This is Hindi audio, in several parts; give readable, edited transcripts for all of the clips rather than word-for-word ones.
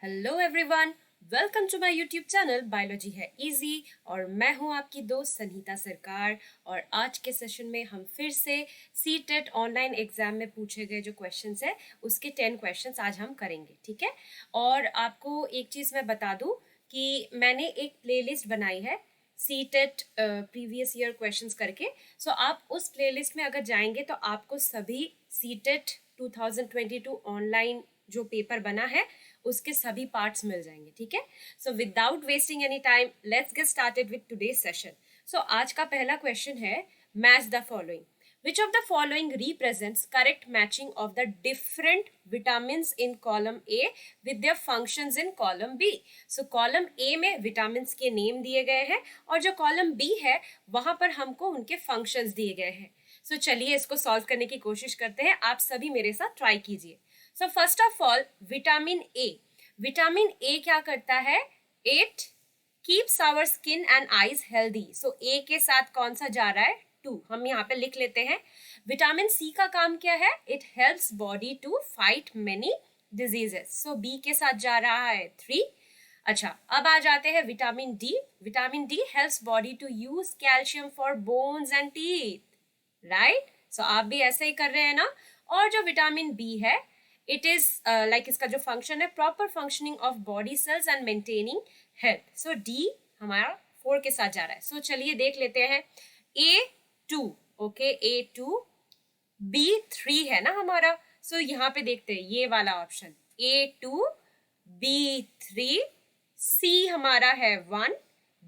Hello everyone, welcome to my YouTube channel biology है इजी। और मैं हूं आपकी दोस्त सनीता सरकार। और आज के सेशन में हम फिर से सीटेट ऑनलाइन एग्जाम में पूछे गए जो क्वेश्चंस है उसके 10 क्वेश्चंस आज हम करेंगे, ठीक है। और आपको एक चीज़ मैं बता दूं कि मैंने एक प्लेलिस्ट बनाई है सीटेट प्रीवियस ईयर क्वेश्चंस करके। सो आप उस प्लेलिस्ट में अगर जाएंगे तो आपको सभी सीटेट 2022 ऑनलाइन जो पेपर बना है उसके सभी पार्ट्स मिल जाएंगे, ठीक है। So without wasting any time let's get started with today's session. So आज का पहला क्वेश्चन है, match the following. Which of the following represents correct matching of the different vitamins in column A with their functions in column B? So column A में vitamins के नेम दिए गए हैं और जो column B है वहां पर हमको उनके functions दिए गए हैं। So चलिए इसको सॉल्व करने की कोशिश करते हैं, आप सभी मेरे साथ ट्राई कीजिए। So first of all vitamin A, vitamin A क्या करता है? It keeps our skin and eyes healthy. So A के साथ कौन सा जा रहा है? 2, हम यहाँ पे लिख लेते हैं। विटामिन सी का काम क्या है? It helps body to fight many diseases. So बी के साथ जा रहा है 3। अच्छा, अब आ जाते हैं vitamin D. Vitamin D helps body to use calcium for bones and teeth, right. So आप भी ऐसे ही कर रहे हैं ना। और जो विटामिन बी है, इट इज लाइक इसका जो फंक्शन है, proper functioning of body cells and maintaining health. So D हमारा 4 के साथ जा रहा है। सो चलिए देख लेते हैं। A2, ओके, A2, B3 है ना हमारा। सो यहाँ पे देखते हैं ये वाला ऑप्शन, A2, B3, C हमारा है 1,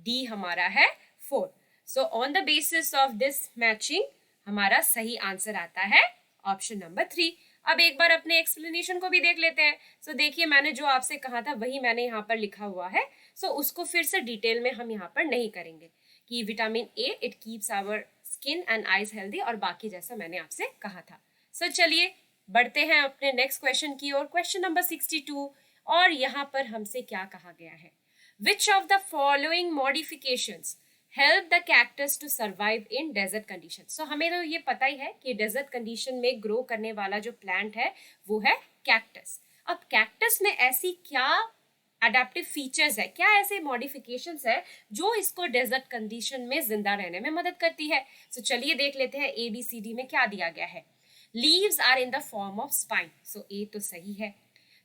D हमारा है 4। सो on the basis of this matching हमारा सही आंसर आता है ऑप्शन नंबर 3। अब एक बार अपने एक्सप्लेनेशन को भी देख लेते हैं। सो देखिए, मैंने जो आपसे कहा था वही मैंने यहाँ पर लिखा हुआ है। सो उसको फिर से डिटेल में हम यहाँ पर नहीं करेंगे कि vitamin A it keeps our skin and eyes healthy और बाकी जैसा मैंने आपसे कहा था। सो चलिए बढ़ते हैं अपने नेक्स्ट क्वेश्चन की ओर, क्वेश्चन नंबर 62। और यहाँ पर हमसे क्या कहा गया है? Which of the following modifications help the cactus to survive in desert condition. So हमें तो ये पता ही है कि डेजर्ट कंडीशन में ग्रो करने वाला जो प्लांट है वो है कैक्टस। अब कैक्टस में ऐसी क्या अडेप्टिव फीचर्स है, क्या ऐसे मॉडिफिकेशंस है जो इसको डेजर्ट कंडीशन में जिंदा रहने में मदद करती है? सो चलिए देख लेते हैं ABCD में क्या दिया गया है। Leaves are in the form of spine, so A तो सही है।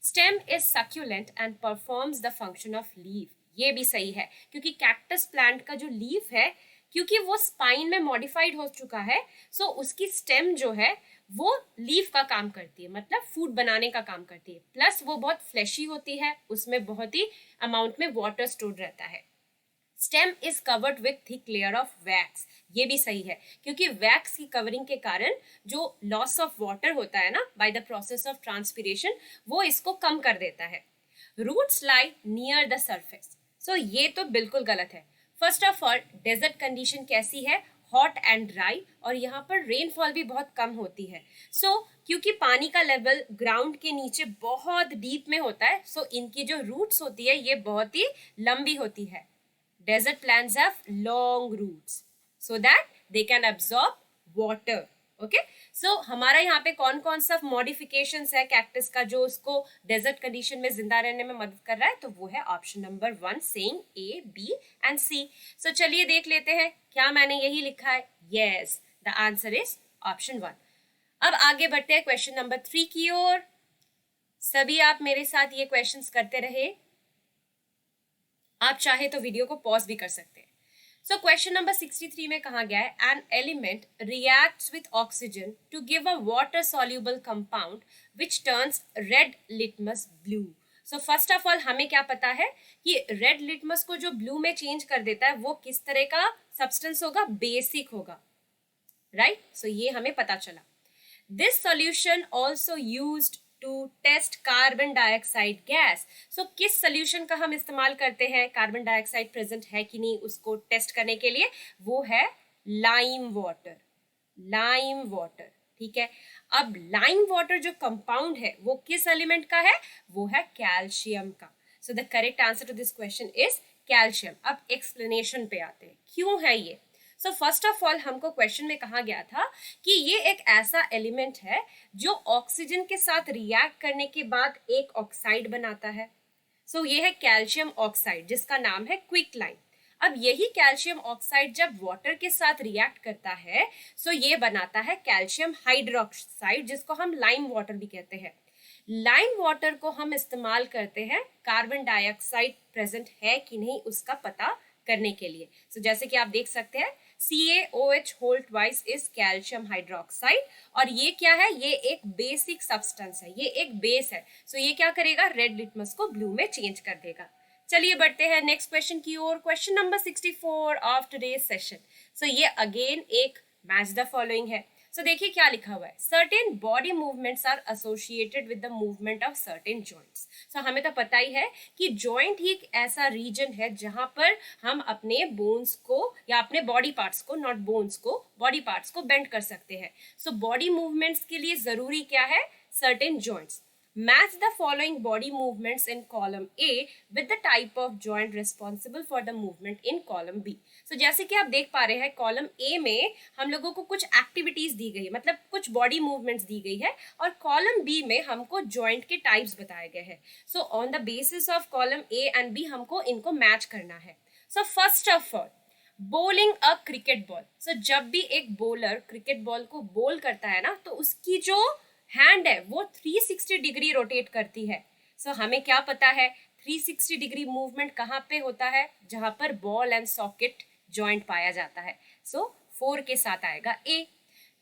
Stem is succulent and performs the function of leaf, ये भी सही है क्योंकि कैक्टस प्लांट का जो लीफ है, क्योंकि वो स्पाइन में मॉडिफाइड हो चुका है, सो उसकी स्टेम जो है वो लीफ का काम करती है, मतलब फूड बनाने का काम करती है। प्लस वो बहुत फ्लैशी होती है, उसमें बहुत ही अमाउंट में वाटर स्टोर रहता है। Stem is covered with thick layer of wax, ये भी सही है क्योंकि वैक्स की कवरिंग के कारण जो लॉस ऑफ वाटर होता है ना by the process of transpiration, वो इसको कम कर देता है। Roots lie near the surface, so ये तो बिल्कुल गलत है। First of all desert condition कैसी है? हॉट एंड ड्राई, और यहाँ पर रेनफॉल भी बहुत कम होती है। सो क्योंकि पानी का लेवल ग्राउंड के नीचे बहुत डीप में होता है, सो इनकी जो रूट्स होती है ये बहुत ही लंबी होती है। Desert plants have long roots so that they can absorb water. Okay? So हमारा यहाँ पे कौन कौन सा मॉडिफिकेशंस है कैक्टस का जो उसको डेजर्ट कंडीशन में जिंदा रहने में मदद कर रहा है? तो वो है option number 1 saying A, B and C. So चलिए देख लेते हैं, क्या मैंने यही लिखा है? Yes, the answer is option 1. अब आगे बढ़ते हैं क्वेश्चन नंबर 3 की ओर। सभी आप मेरे साथ ये क्वेश्चंस करते रहे, आप चाहे तो वीडियो को पॉज भी कर सकते हैं। सो क्वेश्चन नंबर 63 में कहा गया है, an element reacts with oxygen to give a water soluble compound which turns red litmus blue. So first of all हमें क्या पता है कि रेड लिटमस को जो ब्लू में चेंज कर देता है वो किस तरह का सब्सटेंस होगा? बेसिक होगा, राइट। सो ये हमें पता चला। This solution also used to test carbon dioxide gas. So किस सोल्यूशन का हम इस्तेमाल करते हैं कार्बन डाइऑक्साइड प्रेजेंट है कि नहीं उसको टेस्ट करने के लिए? वो है लाइम वाटर, लाइम वाटर, ठीक है। अब लाइम वाटर जो कंपाउंड है वो किस एलिमेंट का है? वो है कैल्शियम का। So the correct answer to this question is calcium. अब एक्सप्लेनेशन पे आते हैं, क्यों है ये। सो फर्स्ट ऑफ ऑल हमको क्वेश्चन में कहा गया था कि ये एक ऐसा एलिमेंट है जो ऑक्सीजन के साथ रिएक्ट करने के बाद एक ऑक्साइड बनाता है। सो ये है कैल्शियम ऑक्साइड जिसका नाम है क्विकलाइन। अब यही कैल्शियम ऑक्साइड जब वाटर के साथ रिएक्ट करता है सो ये बनाता है कैल्शियम हाइड्रोक्साइड जिसको हम लाइम वाटर भी कहते हैं। लाइम वाटर को हम इस्तेमाल करते हैं कार्बन डाइऑक्साइड प्रेजेंट है कि नहीं उसका पता करने के लिए। सो जैसे कि आप देख सकते हैं CaOH whole twice is calcium hydroxide, और ये क्या है, ये एक बेसिक सब्सटेंस है, ये एक बेस है। सो ये क्या करेगा, रेड लिटमस को ब्लू में चेंज कर देगा। चलिए बढ़ते हैं नेक्स्ट क्वेश्चन की ओर। Question number 64 of today's session. So ये अगेन एक मैच द फॉलोइंग है। सो देखिए क्या लिखा हुआ है, certain body movements are associated with the movement of certain joints. So हमें तो पता ही है कि जॉइंट ही एक ऐसा रीजन है जहां पर हम अपने बोन्स को या अपने बॉडी पार्ट्स को, नॉट बोन्स को, बॉडी पार्ट्स को बेंड कर सकते हैं। सो बॉडी मूवमेंट्स के लिए जरूरी क्या है, certain joints. Match the following body movements in column A with the type of joint responsible for the movement in column B. So जैसे कि आप देख पा रहे हैं कॉलम A में हम लोगों को कुछ एक्टिविटीज दी गई है, मतलब कुछ बॉडी मूवमेंट्स दी गई है, और कॉलम B में हमको जॉइंट के टाइप्स बताए गए हैं। So on the basis of column A and B हमको इनको मैच करना है। So first of all bowling a cricket ball. So जब भी एक बॉलर क्रिकेट बॉल को बोल करता है ना तो उसकी जो हैंड है वो 360 डिग्री रोटेट करती है। सो हमें क्या पता है 360 डिग्री मूवमेंट कहाँ पे होता है, जहां पर बॉल एंड सॉकेट जॉइंट पाया जाता है। सो 4 के साथ आएगा A.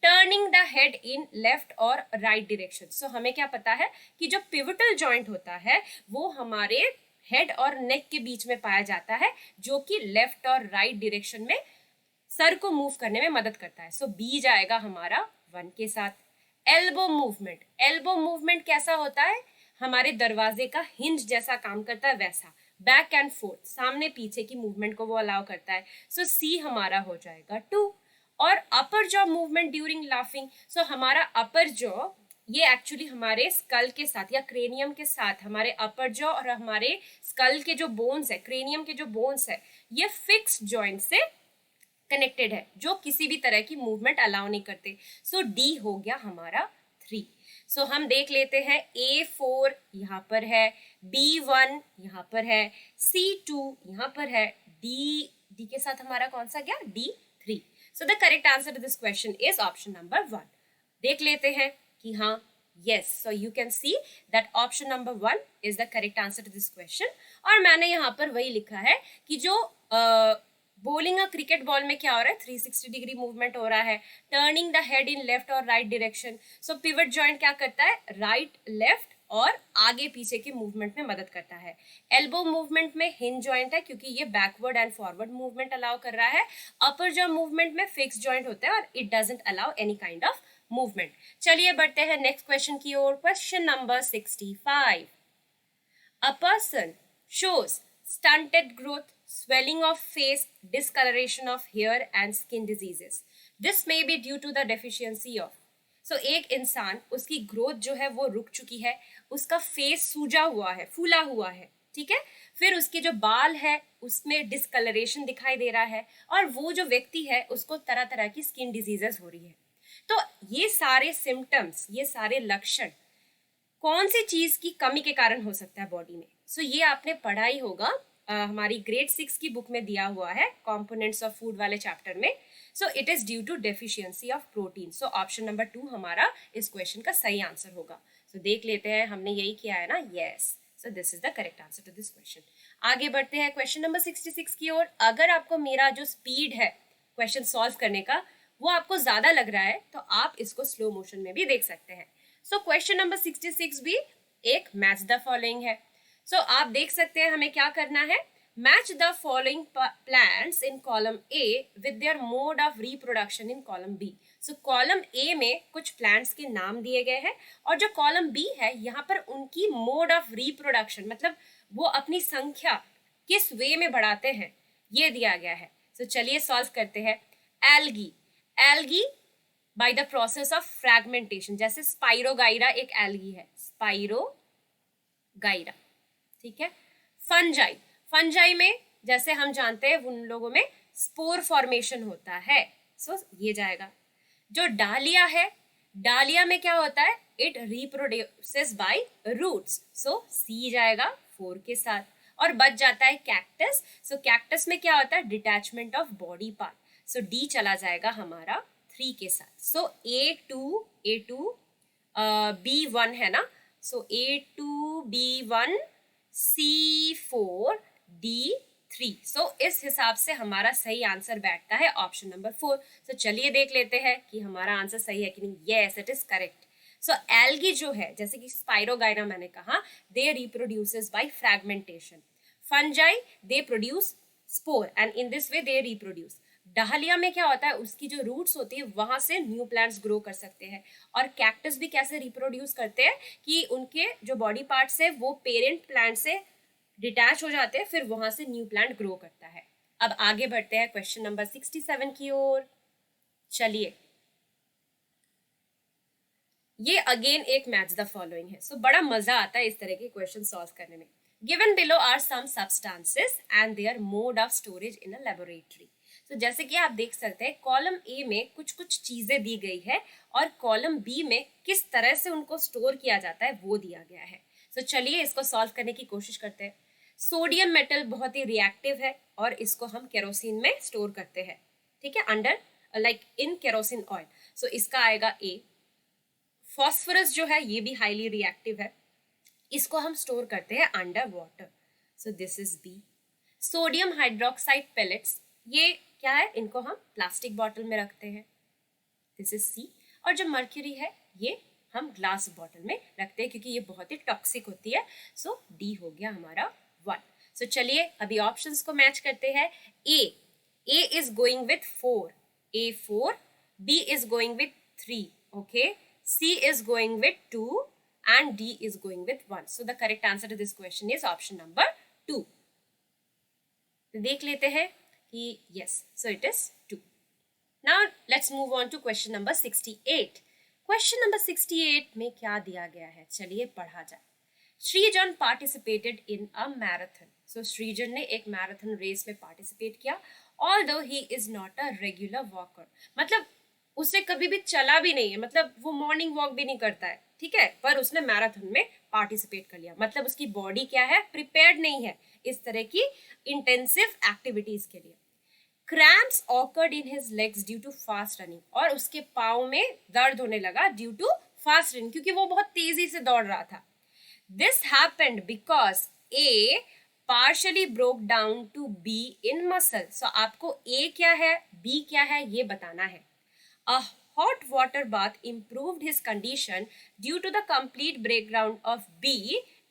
Turning the head in left और राइट डायरेक्शन। सो हमें क्या पता है कि जो पिवटल जॉइंट होता है वो हमारे हेड और नेक के बीच में पाया जाता है, जो कि लेफ्ट और राइट डायरेक्शन में सर को मूव करने में मदद करता है। सो बी जाएगा हमारा 1 के साथ। Elbow movement. एल्बो मूवमेंट कैसा होता है, हमारे दरवाजे का हिंज जैसा काम करता है वैसा, बैक एंड फोर्थ, सामने पीछे की मूवमेंट को वो अलाउ करता है। सो सी हमारा हो जाएगा 2। और upper jaw movement during laughing. So हमारा अपर जॉ ये एक्चुअली हमारे स्कल के साथ या क्रेनियम के साथ, हमारे अपर जॉ और हमारे स्कल के जो बोन्स है, क्रेनियम के जो बोन्स है, ये फिक्स्ड जॉइंट से कनेक्टेड है, जो किसी भी तरह की मूवमेंट अलाउ नहीं करते। सो डी हो गया हमारा 3। सो हम देख लेते हैं A4 यहाँ पर है, B1 यहाँ पर है, C2 यहाँ पर है, डी के साथ हमारा कौन सा गया, D3। So the correct answer to this question is option number 1। देख लेते हैं कि हाँ, yes, so you can see that option number 1 is the correct answer to this question। और मैंने यहाँ पर वही लिखा है कि जो बोलिंग अ क्रिकेट बॉल में क्या हो रहा है, 360 डिग्री मूवमेंट हो रहा है, turning the head in left और राइट डायरेक्शन। सो पिवट जॉइंट क्या करता है, राइट लेफ्ट और आगे पीछे की मूवमेंट में मदद करता है। एल्बो मूवमेंट में हिंज जॉइंट है क्योंकि ये backward and forward movement allow कर रहा है। अपर जॉ मूवमेंट में फिक्स जॉइंट होता है और it doesn't allow any kind of movement. चलिए बढ़ते हैं नेक्स्ट क्वेश्चन की ओर। Question number 65। A person shows stunted growth, swelling of face, discoloration of hair and skin diseases. This may be due to the deficiency of। So एक इंसान, उसकी ग्रोथ जो है वो रुक चुकी है, उसका फेस सूजा हुआ है, फूला हुआ है, ठीक है, फिर उसके जो बाल है उसमें डिस्कलरेशन दिखाई दे रहा है, और वो जो व्यक्ति है उसको तरह तरह की स्किन डिजीजेस हो रही है। तो ये सारे सिम्टम्स, ये सारे लक्षण कौन सी चीज की कमी के कारण हो सकता है बॉडी में। सो ये आपने पढ़ा ही होगा, हमारी ग्रेड 6 की बुक में दिया हुआ है कंपोनेंट्स ऑफ फूड वाले चैप्टर में। So it is due to deficiency of protein. So option number 2 हमारा इस क्वेश्चन का सही आंसर होगा। सो देख लेते हैं, हमने यही किया है ना, yes. So this is the correct answer to this question. आगे बढ़ते हैं क्वेश्चन नंबर 66 की ओर। अगर आपको मेरा जो स्पीड है क्वेश्चन सॉल्व करने का वो आपको ज्यादा लग रहा है तो आप इसको स्लो मोशन में भी देख सकते हैं। सो क्वेश्चन नंबर 66 भी एक मैच द फॉलोइंग है। सो आप देख सकते हैं हमें क्या करना है, match the following plants in column A with their mode of reproduction in column B. So column A में कुछ प्लांट्स के नाम दिए गए हैं, और जो कॉलम बी है यहाँ पर उनकी मोड ऑफ रिप्रोडक्शन, मतलब वो अपनी संख्या किस वे में बढ़ाते हैं, ये दिया गया है। सो चलिए सॉल्व करते हैं। Algae, algae bye the process of fragmentation, जैसे स्पाइरोगाइरा एक एल्गी है, स्पाइरोगाइरा, ठीक है। फंजाई, फंजाई में जैसे हम जानते हैं उन लोगों में स्पोर फॉर्मेशन होता है। सो ये जाएगा। जो डालिया है, डालिया में क्या होता है, इट रिप्रोड्यूसेस बाय रूट्स। सो सी जाएगा 4 के साथ, और बच जाता है कैक्टस। सो कैक्टस में क्या होता है, detachment of body part, so D चला जाएगा हमारा 3 के साथ। सो A2 B1 है ना, सो A2 B1 C4 D3। सो इस हिसाब से हमारा सही आंसर बैठता है ऑप्शन नंबर 4। सो चलिए देख लेते हैं कि हमारा आंसर सही है कि नहीं। Yes, it is correct. So algae जो है, जैसे कि स्पाइरोगाइना मैंने कहा, they reproduces by fragmentation. Fungi they produce spore and in this way they reproduce. Dahlia में क्या होता है, उसकी जो रूट्स होती है वहां से न्यू प्लांट्स ग्रो कर सकते हैं। और कैक्टस भी कैसे रिप्रोड्यूस करते हैं कि उनके जो बॉडी पार्ट्स है वो पेरेंट प्लांट से डिटैच हो जाते हैं, फिर वहां से न्यू प्लांट ग्रो करता है। अब आगे बढ़ते हैं क्वेश्चन नंबर 67 की ओर। चलिए, ये अगेन एक मैच द फॉलोइंग है। सो बड़ा मजा आता है इस तरह के क्वेश्चन सॉल्व करने में। Given below are some substances and their mode of storage in a laboratory. तो जैसे कि आप देख सकते हैं, कॉलम ए में कुछ कुछ चीजें दी गई है और कॉलम बी में किस तरह से उनको स्टोर किया जाता है वो दिया गया है। तो चलिए इसको सॉल्व करने की कोशिश करते हैं। सोडियम मेटल बहुत ही रिएक्टिव है और इसको हम केरोसिन में स्टोर करते हैं, ठीक है, under like in kerosene oil. So इसका आएगा ए। फॉस्फोरस जो है ये भी हाईली रिएक्टिव है, इसको हम स्टोर करते हैं under water. So this is B. Sodium hydroxide pellets, ये क्या है, इनको हम प्लास्टिक बॉटल में रखते हैं, दिस इज सी। और जो मर्क्यूरी है ये हम ग्लास बॉटल में रखते हैं क्योंकि ये बहुत ही टॉक्सिक होती है। सो डी हो गया हमारा 1। सो चलिए अभी ऑप्शंस को मैच करते हैं। A is going with 4, A4, B is going with 3, okay, C is going with 2 and D is going with 1. So the correct answer to this question is option number 2. तो देख लेते हैं कि yes, so it is 2. Now let's move on to question number 68. Question number 68 में क्या दिया गया है, चलिए पढ़ा जाए। Srijan participated in a marathon. So Srijan ने एक मैराथन रेस में पार्टिसिपेट किया, although he is not a regular walker, मतलब उसे कभी भी चला भी नहीं है, मतलब वो मॉर्निंग वॉक भी नहीं करता है, ठीक है, पर उसने मैराथन में पार्टिसिपेट कर लिया, मतलब उसकी बॉडी क्या है, प्रिपेयर्ड नहीं है इस तरह की इंटेंसिव एक्टिविटीज के लिए। Cramps occurred in his legs due to fast running, और उसके पाँव में दर्द होने लगा ड्यू टू फास्ट रनिंग, क्योंकि वो बहुत तेजी से दौड़ रहा था। This happened because A partially broke down to B in muscle. So आपको A क्या है, B क्या है ये बताना है। A hot water bath improved his condition due to the complete breakdown of B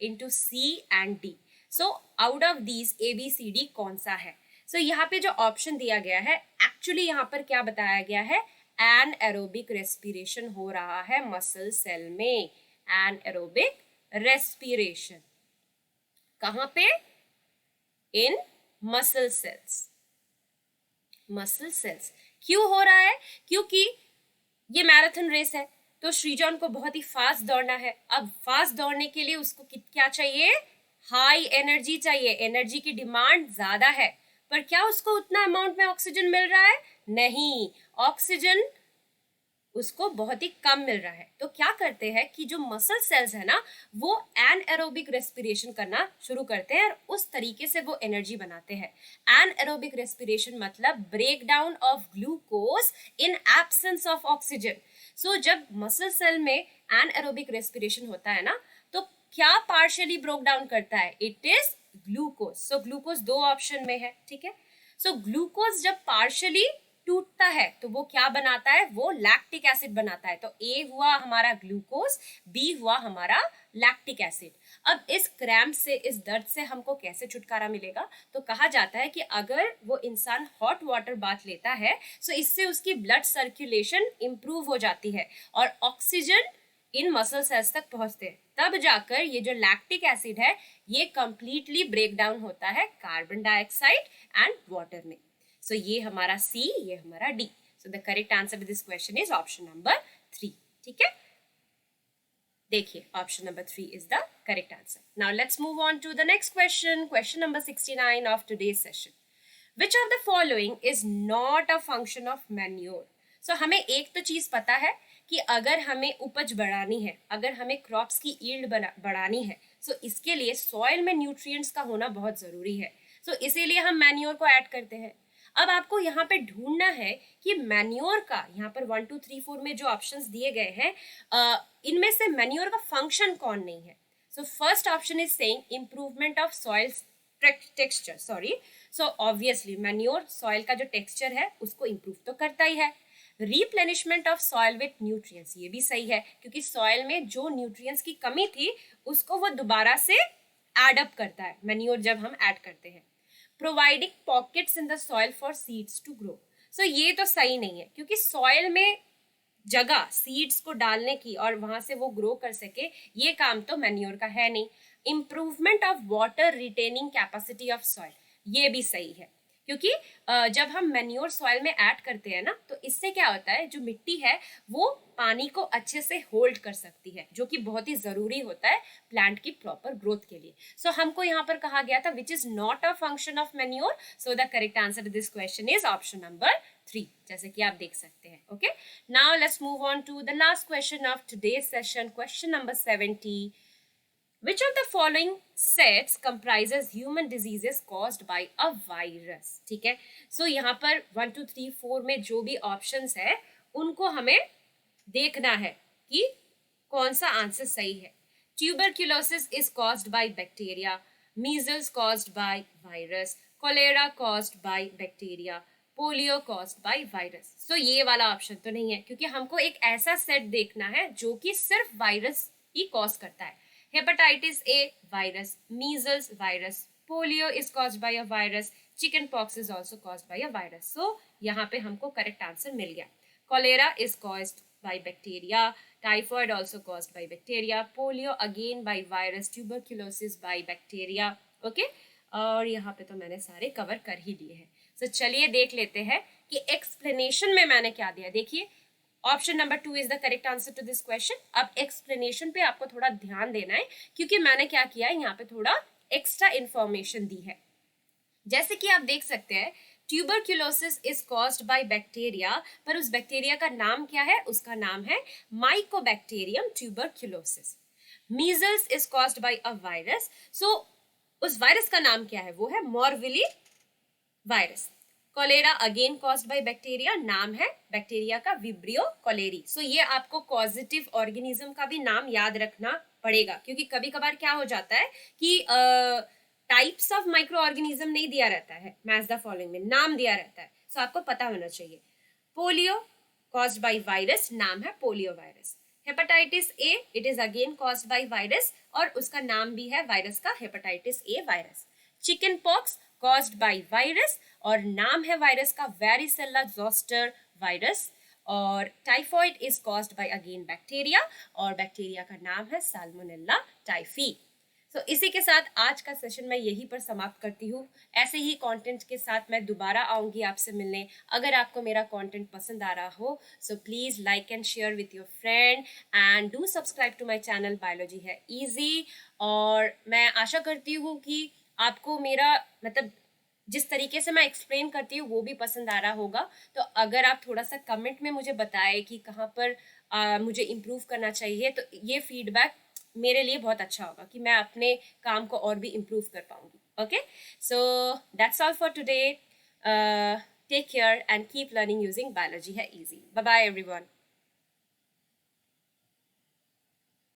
into C and D. So out of these A, B, C, D कौन सा है? So यहाँ पे जो ऑप्शन दिया गया है, एक्चुअली यहाँ पर क्या बताया गया है, एनएरोबिक रेस्पिरेशन हो रहा है मसल सेल में। एनएरोबिक रेस्पिरेशन कहां पे, इन मसल सेल्स। मसल सेल्स क्यों हो रहा है, क्योंकि ये मैराथन रेस है तो श्रीजॉन को बहुत ही फास्ट दौड़ना है। अब फास्ट दौड़ने के लिए उसको क्या चाहिए, हाई एनर्जी चाहिए, एनर्जी की डिमांड ज्यादा है, पर क्या उसको उतना अमाउंट में ऑक्सीजन मिल रहा है, नहीं, ऑक्सीजन उसको बहुत ही कम मिल रहा है। तो क्या करते हैं कि जो मसल सेल्स है ना, वो एनएरोबिक रेस्पिरेशन करना शुरू करते हैं और उस तरीके से वो एनर्जी बनाते हैं। एनएरोबिक रेस्पिरेशन मतलब break down of glucose in absence of oxygen. So जब मसल सेल में एनएरोबिक रेस्पिरेशन होता है ना, तो क्या पार्शियली ब्रोक डाउन करता है, it is glucose. So glucose दो ऑप्शन में है, ठीक है। सो ग्लूकोज जब पार्शियली टूटता है तो वो क्या बनाता है, वो लैक्टिक एसिड बनाता है। तो ए हुआ हमारा ग्लूकोज, बी हुआ हमारा लैक्टिक एसिड। अब इस क्रैम्प से, इस दर्द से हमको कैसे छुटकारा मिलेगा, तो कहा जाता है कि अगर वो इंसान हॉट वाटर बाथ लेता है तो इससे उसकी ब्लड सर्कुलेशन इंप्रूव हो जाती है और ऑक्सीजन इन मसल सेल्स तक पहुंचते हैं, तब जाकर ये जो लैक्टिक एसिड है ये कंप्लीटली ब्रेक डाउन होता है कार्बन डाइऑक्साइड एंड वाटर में। सो ये हमारा सी, ये हमारा D. So the correct answer to this question is option number 3, ठीक है। देखिए option number 3 is the correct answer. Now let's move on to the next question, question number 69 of today's session. Which of the following is not a function of manure. So हमें एक तो चीज पता है कि अगर हमें उपज बढ़ानी है, अगर हमें क्रॉप्स की यील्ड बढ़ानी है, सो इसके लिए सॉइल में न्यूट्रिएंट्स का होना बहुत ज़रूरी है। सो इसीलिए हम मैन्योर को ऐड करते हैं। अब आपको यहाँ पे ढूंढना है कि मैन्योर का, यहाँ पर 1 2 3 4 में जो ऑप्शंस दिए गए हैं, इनमें से मैन्योर का फंक्शन कौन नहीं है। So first option is saying improvement of soil texture, sorry. So obviously manure soil का जो टेक्सचर है उसको इम्प्रूव तो करता ही है। Replenishment of soil with nutrients, ये भी सही है, क्योंकि सॉइल में जो न्यूट्रिएंट्स की कमी थी उसको वो दोबारा से एड अप करता है मैन्योर जब हम ऐड करते हैं। Providing pockets in the soil for seeds to grow, so ये तो सही नहीं है, क्योंकि सॉइल में जगह सीड्स को डालने की और वहां से वो ग्रो कर सके, ये काम तो मैन्योर का है नहीं। Improvement of water retaining capacity of soil, ये भी सही है, क्योंकि जब हम मैन्योर सॉइल में ऐड करते हैं ना, तो इससे क्या होता है, जो मिट्टी है वो पानी को अच्छे से होल्ड कर सकती है, जो कि बहुत ही जरूरी होता है प्लांट की प्रॉपर ग्रोथ के लिए। सो हमको यहाँ पर कहा गया था which is not a function of manure, so the correct answer to this question is option number 3, जैसे कि आप देख सकते हैं। Okay, now let's move on to the last question of today's session, question number 70। Which of the following sets comprises human diseases caused by a virus? ठीक है, सो यहाँ पर 1 2 3 4 में जो भी ऑप्शंस है उनको हमें देखना है कि कौन सा आंसर सही है। Tuberculosis is caused by bacteria, measles caused by virus, cholera caused by bacteria, polio caused by virus. So ये वाला ऑप्शन तो नहीं है, क्योंकि हमको एक ऐसा सेट देखना है जो कि सिर्फ वायरस ही कॉज करता है। Hepatitis A virus, measles virus, polio is caused by a virus, chicken pox is also caused by a virus. So यहाँ पे हमको correct answer मिल गया। Cholera is caused by bacteria, typhoid also caused by bacteria, polio again by virus, tuberculosis by bacteria. Okay? और यहाँ पे तो मैंने सारे कवर कर ही दिए हैं। So चलिए देख लेते हैं कि explanation में मैंने क्या दिया। देखिए, option number 2 is the correct answer to this question. अब एक्सप्लेनेशन पे आपको थोड़ा ध्यान देना है, क्योंकि मैंने क्या किया है, यहाँ पे थोड़ा एक्स्ट्रा इंफॉर्मेशन दी है। जैसे कि आप देख सकते हैं, tuberculosis is caused by bacteria, पर उस बैक्टीरिया का नाम क्या है, उसका नाम है mycobacterium tuberculosis. Measles is caused by a virus, so उस वायरस का नाम क्या है, वो है morbilli virus. Cholera again caused by bacteria, नाम है बैक्टीरिया का विब्रियो कोलेरी। सो ये आपको कॉजेटिव ऑर्गेनिज्म का भी नाम याद रखना पड़ेगा, क्योंकि कभी कभार क्या हो जाता है कि टाइप्स ऑफ माइक्रो ऑर्गेनिज्म नहीं दिया रहता है, मैच द फॉलोइंग में नाम दिया रहता है, सो आपको पता होना चाहिए। पोलियो कॉज्ड बाय वायरस, नाम है polio virus. Hepatitis A, it is again caused by virus, और उसका नाम भी है वायरस का, hepatitis A virus. Chicken pox caused by virus, और नाम है वायरस का वेरिसेला जोस्टर वायरस। और typhoid is caused by again bacteria, और बैक्टीरिया का नाम है साल्मोनेला टाइफी। सो इसी के साथ आज का सेशन मैं यहीं पर समाप्त करती हूँ। ऐसे ही कंटेंट के साथ मैं दोबारा आऊँगी आपसे मिलने। अगर आपको मेरा कंटेंट पसंद आ रहा हो, so please like and share with your friend and do subscribe to my channel biology है इजी। और मैं आशा करती हूँ कि आपको मेरा मतलब जिस तरीके से मैं एक्सप्लेन करती हूँ वो भी पसंद आ रहा होगा। तो अगर आप थोड़ा सा कमेंट में मुझे बताएं कि कहाँ पर मुझे इम्प्रूव करना चाहिए, तो ये फीडबैक मेरे लिए बहुत अच्छा होगा कि मैं अपने काम को और भी इम्प्रूव कर पाऊंगी। Okay, so that's all for today. Take care and keep learning using biology है इजी। Bye bye everyone.